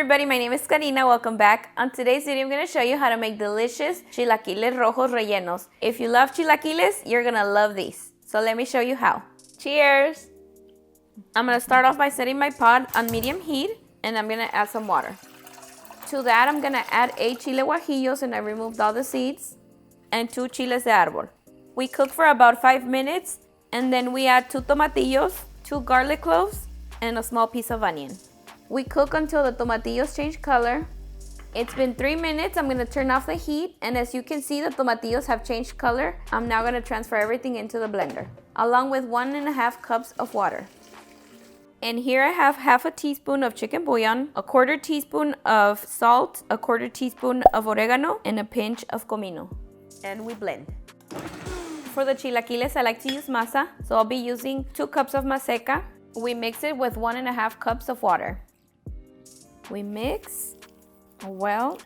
everybody, my name is Karina, welcome back. On today's video, I'm going to show you how to make delicious Chilaquiles Rojos Rellenos. If you love chilaquiles, you're going to love these. So let me show you how. Cheers! I'm going to start off by setting my pot on medium heat, and I'm going to add some water. To that, I'm going to add 8 chile guajillos, and I removed all the seeds, and 2 chiles de arbol. We cook for about 5 minutes, and then we add 2 tomatillos, 2 garlic cloves, and a small piece of onion. We cook until the tomatillos change color. It's been 3 minutes. I'm going to turn off the heat, and as you can see, the tomatillos have changed color. I'm now going to transfer everything into the blender, along with 1.5 cups of water. And here I have half a teaspoon of chicken bouillon, a 1/4 teaspoon of salt, a 1/4 teaspoon of oregano, and a pinch of comino. And we blend. For the chilaquiles, I like to use masa, so I'll be using 2 cups of maseca. We mix it with 1.5 cups of water. We mix well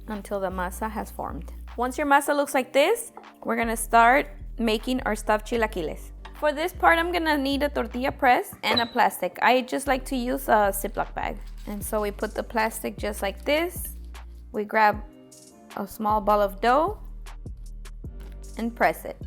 until the masa has formed. Once your masa looks like this, we're gonna start making our stuffed chilaquiles. For this part, I'm gonna need a tortilla press and a plastic. I just like to use a Ziploc bag. And so we put the plastic just like this. We grab a small ball of dough and press it.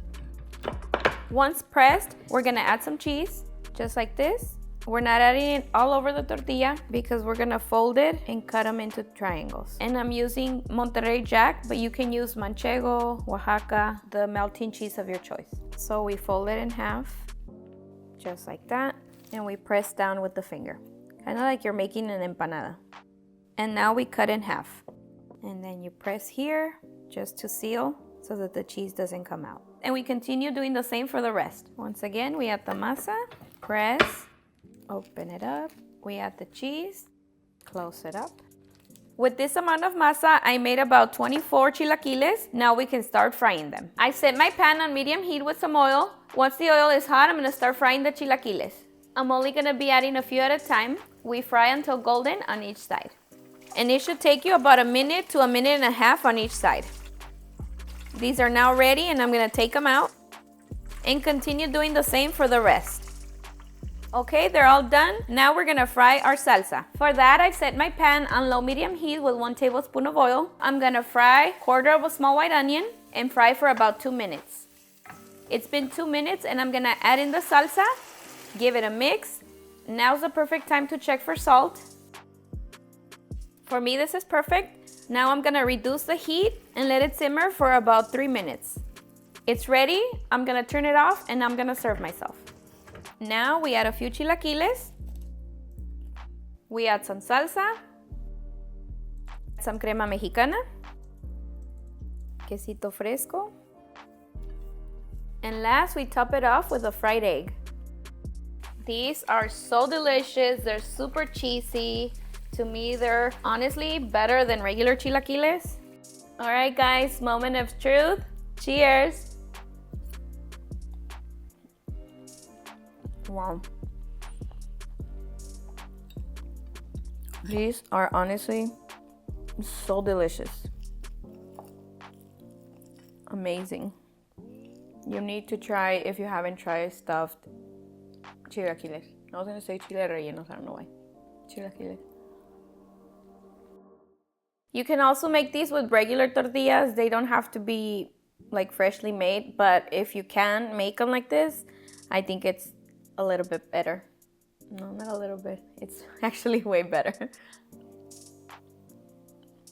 Once pressed, we're gonna add some cheese, just like this. We're not adding it all over the tortilla because we're gonna fold it and cut them into triangles. And I'm using Monterrey Jack, but you can use Manchego, Oaxaca, the melting cheese of your choice. So we fold it in half, just like that, and we press down with the finger, kind of like you're making an empanada. And now we cut in half. And then you press here just to seal so that the cheese doesn't come out. And we continue doing the same for the rest. Once again, we add the masa, press, open it up, we add the cheese, close it up. With this amount of masa, I made about 24 chilaquiles. Now we can start frying them. I set my pan on medium heat with some oil. Once the oil is hot, I'm gonna start frying the chilaquiles. I'm only gonna be adding a few at a time. We fry until golden on each side. And it should take you about 1 minute to 1.5 minutes on each side. These are now ready, and I'm gonna take them out and continue doing the same for the rest. Okay, they're all done. Now we're gonna fry our salsa. For that, I've set my pan on low medium heat with 1 tablespoon of oil. I'm gonna fry 1/4 of a small white onion and fry for about 2 minutes. It's been 2 minutes, and I'm gonna add in the salsa, give it a mix. Now's the perfect time to check for salt. For me, this is perfect. Now I'm gonna reduce the heat and let it simmer for about 3 minutes. It's ready. I'm gonna turn it off, and I'm gonna serve myself. Now we add a few chilaquiles. We add some salsa, some crema mexicana, quesito fresco, and last we top it off with a fried egg. These are so delicious. They're super cheesy. To me, they're honestly better than regular chilaquiles. All right, guys, moment of truth. Cheers. Wow. These are honestly so delicious. Amazing. You need to try if you haven't tried stuffed chilaquiles. I was gonna say chile rellenos, I don't know why. Chilaquiles. You can also make these with regular tortillas. They don't have to be like freshly made, but if you can make them like this, I think it's a little bit better. No, not a little bit. It's actually way better.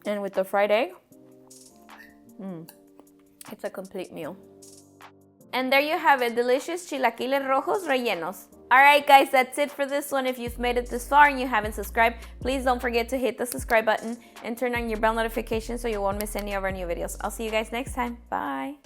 And with the fried egg, it's a complete meal. And there you have it, delicious Chilaquiles Rojos Rellenos. All right, guys, that's it for this one. If you've made it this far and you haven't subscribed, please don't forget to hit the subscribe button and turn on your bell notifications so you won't miss any of our new videos. I'll see you guys next time. Bye.